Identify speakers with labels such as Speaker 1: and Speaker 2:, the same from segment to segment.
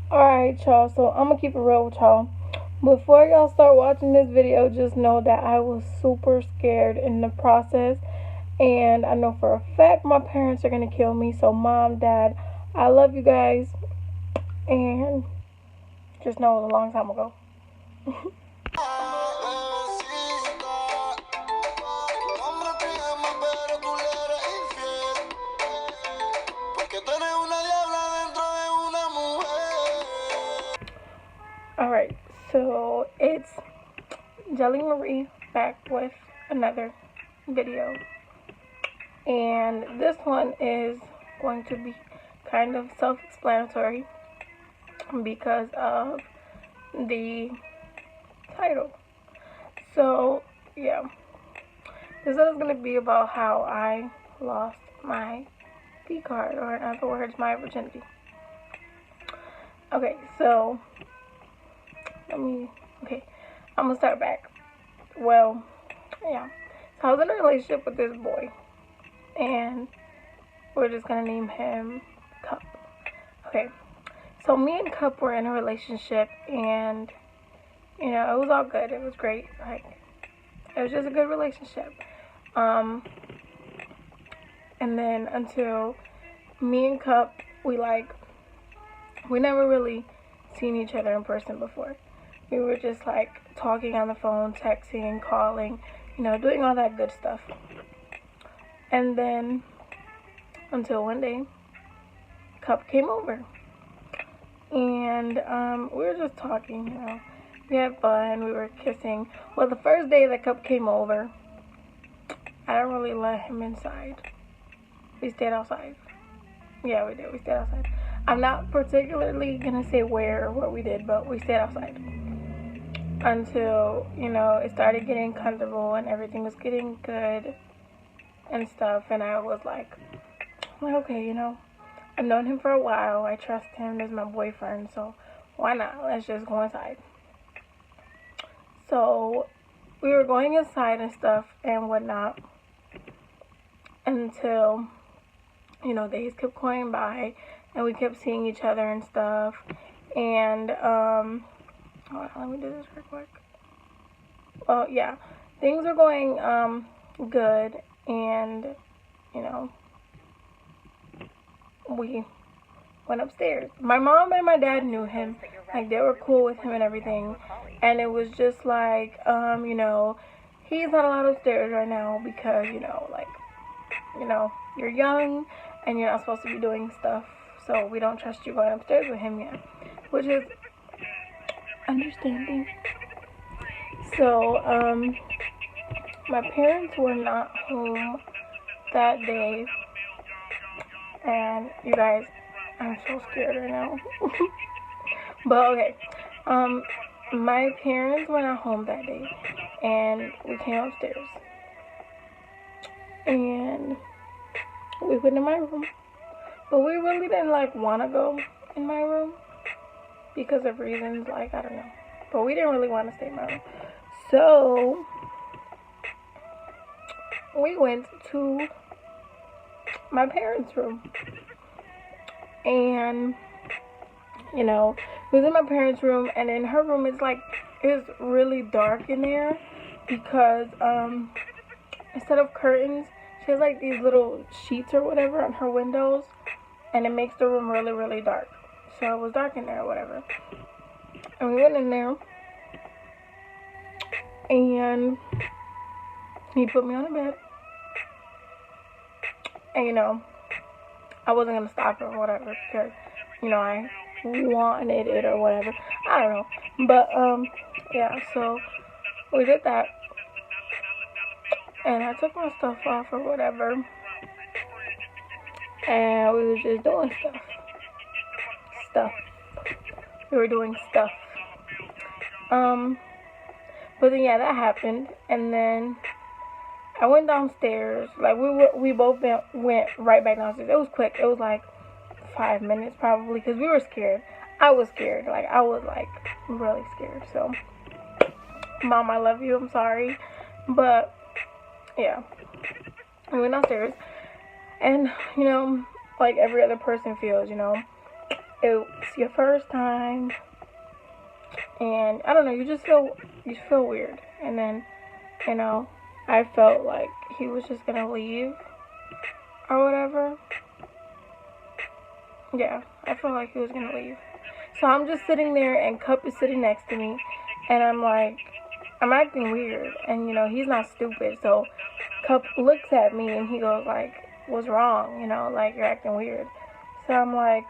Speaker 1: Alright, y'all, so I'm gonna keep it real with y'all. Before y'all start watching this video, just know that I was super scared in the process. And I know for a fact my parents are gonna kill me. So, mom, dad, I love you guys. And just know it was a long time ago. Alright, so it's Jelly Marie back with another video. And this one is going to be kind of self-explanatory because of the title. So, yeah. This is going to be about how I lost my V card, or in other words, my virginity. Okay, so I'm gonna start back. Well, yeah. So I was in a relationship with this boy, and we're just gonna name him Cup. Okay, so me and Cup were in a relationship, and it was all good. It was great. Like, it was just a good relationship. And then until me and Cup, we never really seen each other in person before. We were just like talking on the phone, texting, calling, doing all that good stuff. And then until one day, Cup came over. And we were just talking, we had fun, we were kissing. Well, the first day that Cup came over, I didn't really let him inside. We stayed outside. Yeah, we did. We stayed outside. I'm not particularly going to say where or what we did, but we stayed outside. Until, it started getting comfortable and everything was getting good and stuff. And I was like, okay, I've known him for a while. I trust him as my boyfriend, so why not? Let's just go inside. So we were going inside and stuff and whatnot until, days kept going by and we kept seeing each other and stuff. And, hold on, let me do this real quick. Well, yeah, things were going, good, and, we went upstairs. My mom and my dad knew him, like, they were cool with him and everything, and it was just like, he's not allowed upstairs right now because, you're young, and you're not supposed to be doing stuff, so we don't trust you going upstairs with him yet, which is understanding. So, my parents were not home that day, and you guys, I'm so scared right now. But okay, my parents were not home that day, and we came upstairs, and we went in my room, but we really didn't want to go in my room because of reasons, I don't know, but we didn't really want to stay in my room. So we went to my parents' room, and we was in my parents' room, and in her room it's really dark in there because instead of curtains, she has these little sheets or whatever on her windows, and it makes the room really, really dark. So it was dark in there or whatever. And we went in there, and he put me on the bed. And, I wasn't going to stop or whatever because, I wanted it or whatever. I don't know. But, yeah, so we did that. And I took my stuff off or whatever. And we was just doing stuff. We were doing stuff. But then, yeah, that happened. And then I went downstairs. We both went right back downstairs. It was quick. It was 5 minutes probably because we were scared. I was scared. I was really scared. So, Mom, I love you. I'm sorry. But, yeah. We went downstairs. And, like every other person feels, it's your first time, and I don't know, you feel weird. And then, you know, I felt like he was just gonna leave or whatever. Yeah, I felt like he was gonna leave. So I'm just sitting there, and Cup is sitting next to me, and I'm like, I'm acting weird, and you know, he's not stupid. So Cup looks at me and he goes like, what's wrong? You know, like, you're acting weird. So I'm like,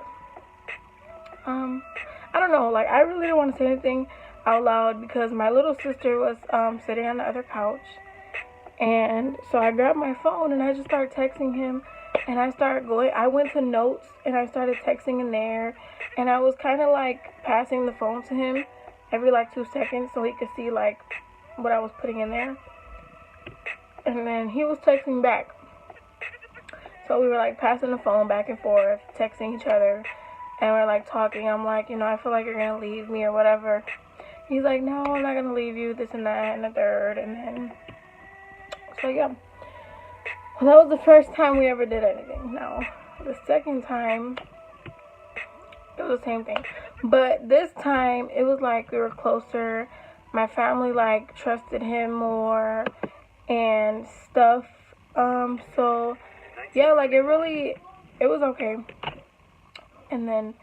Speaker 1: I don't know, like, I really didn't want to say anything out loud because my little sister was sitting on the other couch. And so I grabbed my phone and I just started texting him, and I went to notes and I started texting in there, and I was kind of like passing the phone to him every like 2 seconds so he could see like what I was putting in there. And then he was texting back. So we were like passing the phone back and forth, texting each other, and we're like talking. I'm like, you know, I feel like you're gonna leave me or whatever. He's like, no, I'm not gonna leave you, this and that and the third. And then, so yeah. Well, that was the first time we ever did anything. Now, the second time, it was the same thing. But this time, it was like we were closer. My family, like, trusted him more and stuff. So, yeah, like, it was okay. And then,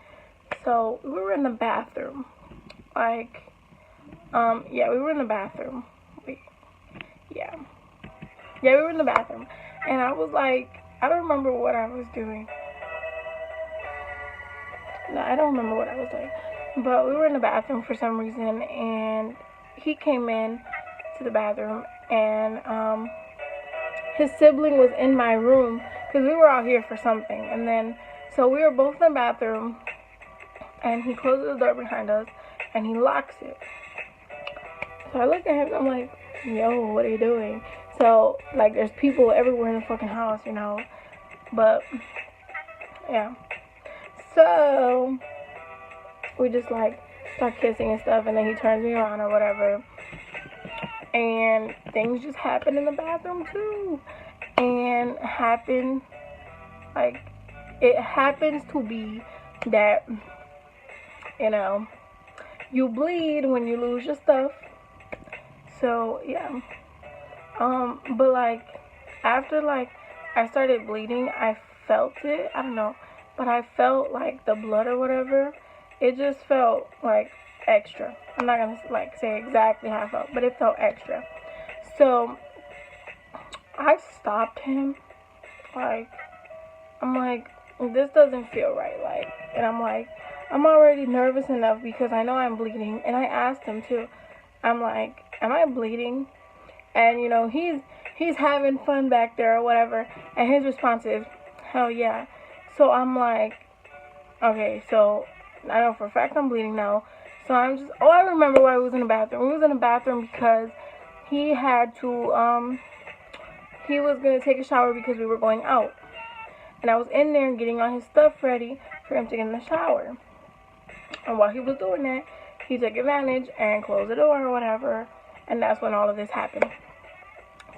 Speaker 1: so, we were in the bathroom. Like, yeah, we were in the bathroom. Yeah, we were in the bathroom. And I was like, I don't remember what I was doing. No, I don't remember what I was doing. But we were in the bathroom for some reason, and he came in to the bathroom, and his sibling was in my room because we were out here for something. And then, so we were both in the bathroom, and he closes the door behind us, and he locks it. So I look at him, and I'm like, yo, what are you doing? So, like, there's people everywhere in the fucking house, you know. But, yeah. So, we just, like, start kissing and stuff, and then he turns me around or whatever. And things just happen in the bathroom, too. And it happens to be that, you know, you bleed when you lose your stuff. So, yeah. But, like, after, like, I started bleeding, I felt it. I don't know. But I felt, like, the blood or whatever. It just felt, like, extra. I'm not gonna, like, say exactly how I felt, but it felt extra. So, I stopped him. Like, I'm like, this doesn't feel right. Like, and I'm like, I'm already nervous enough because I know I'm bleeding. And I asked him, too. I'm like, am I bleeding? And, you know, he's having fun back there or whatever. And his response is, hell yeah. So I'm like, okay, so I know for a fact I'm bleeding now. So I'm just, I remember why we was in the bathroom. We was in the bathroom because he had to, he was going to take a shower because we were going out. And I was in there getting all his stuff ready for him to get in the shower. And while he was doing that, he took advantage and closed the door or whatever. And that's when all of this happened.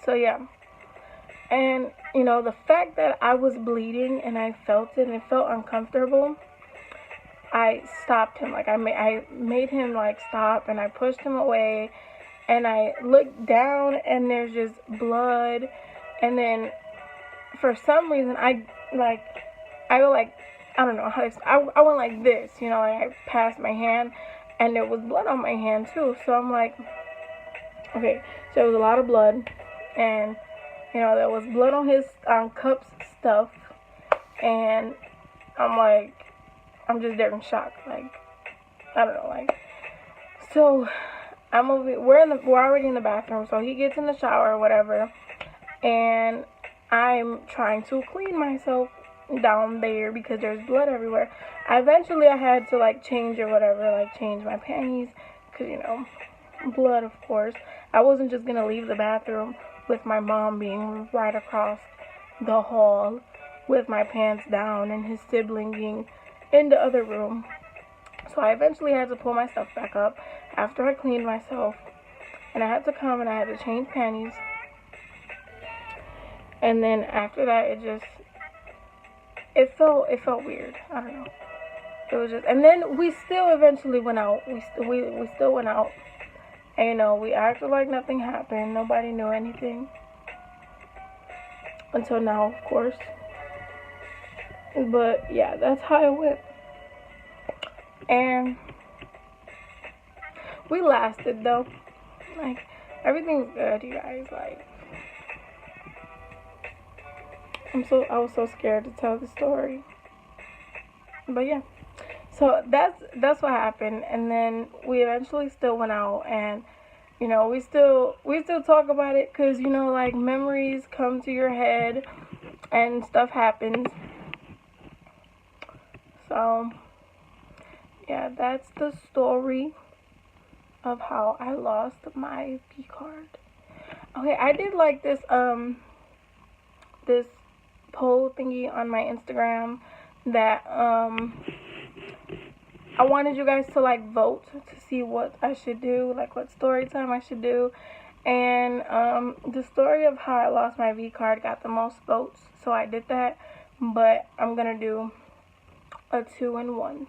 Speaker 1: So, yeah. And, you know, the fact that I was bleeding and I felt it and it felt uncomfortable, I stopped him. Like, I made him, like, stop, and I pushed him away. And I looked down, and there's just blood. And then, for some reason, I don't know how to, I went like this, you know, like I passed my hand, and there was blood on my hand, too. So I'm like, okay, so there was a lot of blood, and, you know, there was blood on his Cup's stuff, and I'm like, I'm just there in shock, like, I don't know, like, so we're already in the bathroom, so he gets in the shower or whatever, and I'm trying to clean myself down there because there's blood everywhere. Eventually I had to, like, change or whatever, like, change my panties, because, you know, blood, of course. I wasn't just gonna leave the bathroom with my mom being right across the hall with my pants down and his sibling being in the other room. So I eventually had to pull my stuff back up after I cleaned myself, and I had to come and I had to change panties. And then after that, it felt weird. I don't know. It was just, and then we still eventually went out. We still went out. And, you know, we acted like nothing happened. Nobody knew anything. Until now, of course. But, yeah, that's how it went. And we lasted, though. Like, everything's good, you guys. Like, I was so scared to tell the story. But, yeah. So that's what happened, and then we eventually still went out, and you know we still talk about it, because you know, like, memories come to your head and stuff happens. So yeah, that's the story of how I lost my V card. Okay, I did like this this poll thingy on my Instagram that I wanted you guys to, like, vote to see what I should do, like what story time I should do. And the story of how I lost my V card got the most votes, so I did that. But I'm gonna do a 2-in-1.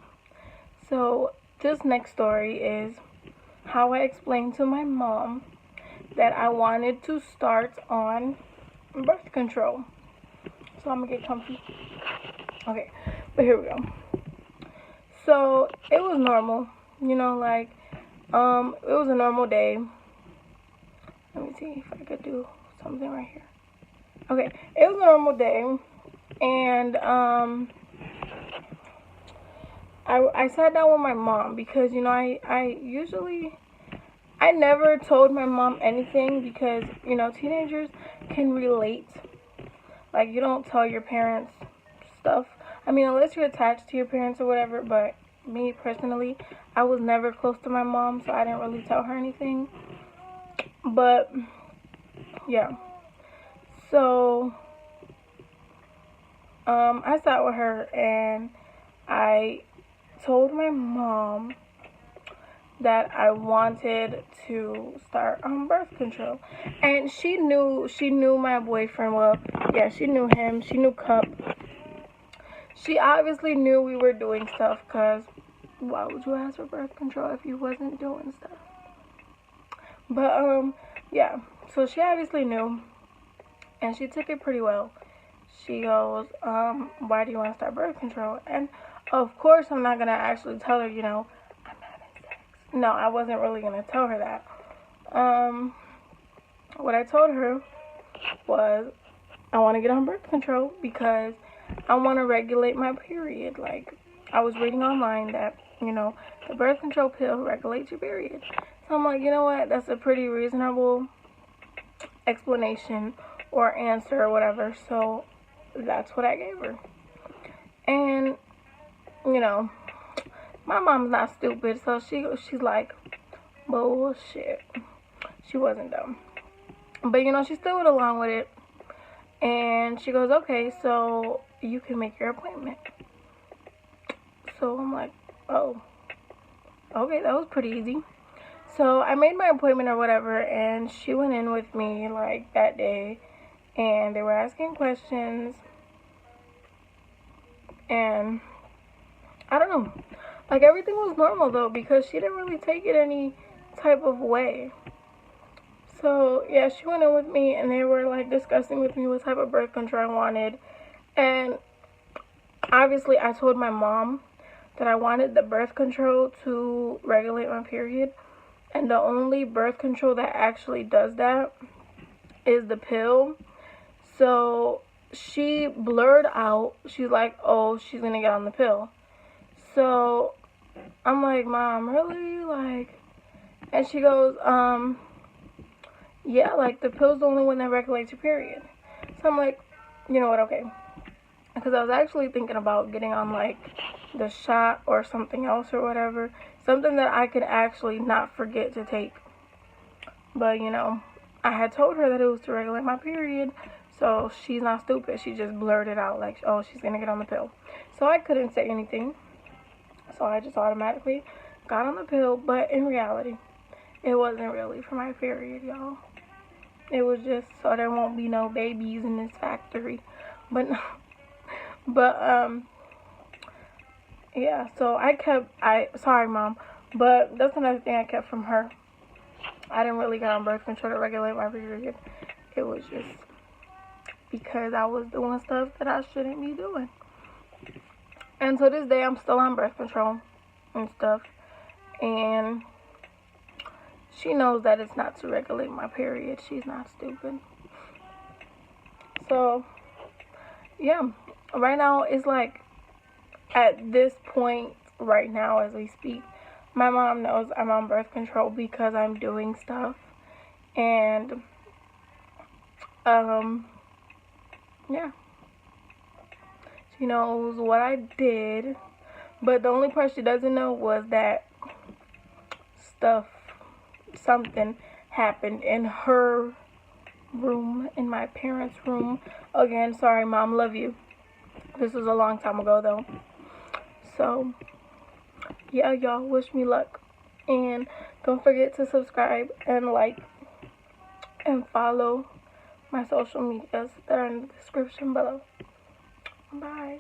Speaker 1: So this next story is how I explained to my mom that I wanted to start on birth control. So I'm gonna get comfy. Okay, but here we go. So it was normal, you know, like, it was a normal day. Let me see if I could do something right here. Okay, it was a normal day, and I sat down with my mom, because, you know, I never told my mom anything, because, you know, teenagers can relate. Like, you don't tell your parents stuff. I mean, unless you're attached to your parents or whatever, but me personally, I was never close to my mom, so I didn't really tell her anything. But yeah, so I sat with her and I told my mom that I wanted to start on birth control, and she knew my boyfriend. Well, yeah, she knew him. She knew Cup. She obviously knew we were doing stuff, because why would you ask for birth control if you wasn't doing stuff? But, yeah, so she obviously knew, and she took it pretty well. She goes, why do you want to start birth control? And, of course, I'm not going to actually tell her, you know, I'm having sex. No, I wasn't really going to tell her that. What I told her was I want to get on birth control because I want to regulate my period. Like, I was reading online that, you know, the birth control pill regulates your period. So I'm like, you know what? That's a pretty reasonable explanation or answer or whatever. So that's what I gave her. And, you know, my mom's not stupid. So she's like, bullshit. She wasn't dumb. But, you know, she still went along with it. And she goes, okay, so you can make your appointment. So I'm like, oh, okay, that was pretty easy. So I made my appointment or whatever, and she went in with me, like, that day. And they were asking questions. And I don't know. Like, everything was normal, though, because she didn't really take it any type of way. So, yeah, she went in with me, and they were, like, discussing with me what type of birth control I wanted. And obviously, I told my mom that I wanted the birth control to regulate my period. And the only birth control that actually does that is the pill. So she blurred out, she's like, oh, she's gonna get on the pill. So I'm like, Mom, really? Like, and she goes, yeah, like, the pill's the only one that regulates your period. So I'm like, you know what, okay. Because I was actually thinking about getting on, like, the shot or something else or whatever. Something that I could actually not forget to take. But, you know, I had told her that it was to regulate my period. So she's not stupid. She just blurted out, like, oh, she's going to get on the pill. So I couldn't say anything. So I just automatically got on the pill. But in reality, it wasn't really for my period, y'all. It was just so there won't be no babies in this factory. But yeah, so sorry mom, but that's another thing I kept from her. I didn't really get on birth control to regulate my period. It was just because I was doing stuff that I shouldn't be doing. And to this day, I'm still on birth control and stuff. And she knows that it's not to regulate my period. She's not stupid. So, yeah. Right now, it's like, at this point, right now as we speak, my mom knows I'm on birth control because I'm doing stuff. And, yeah. She knows what I did. But the only part she doesn't know was that something happened in her room, in my parents' room. Again, sorry mom, love you. This was a long time ago though. So, yeah, y'all, wish me luck. And don't forget to subscribe and like and follow my social medias that are in the description below. Bye.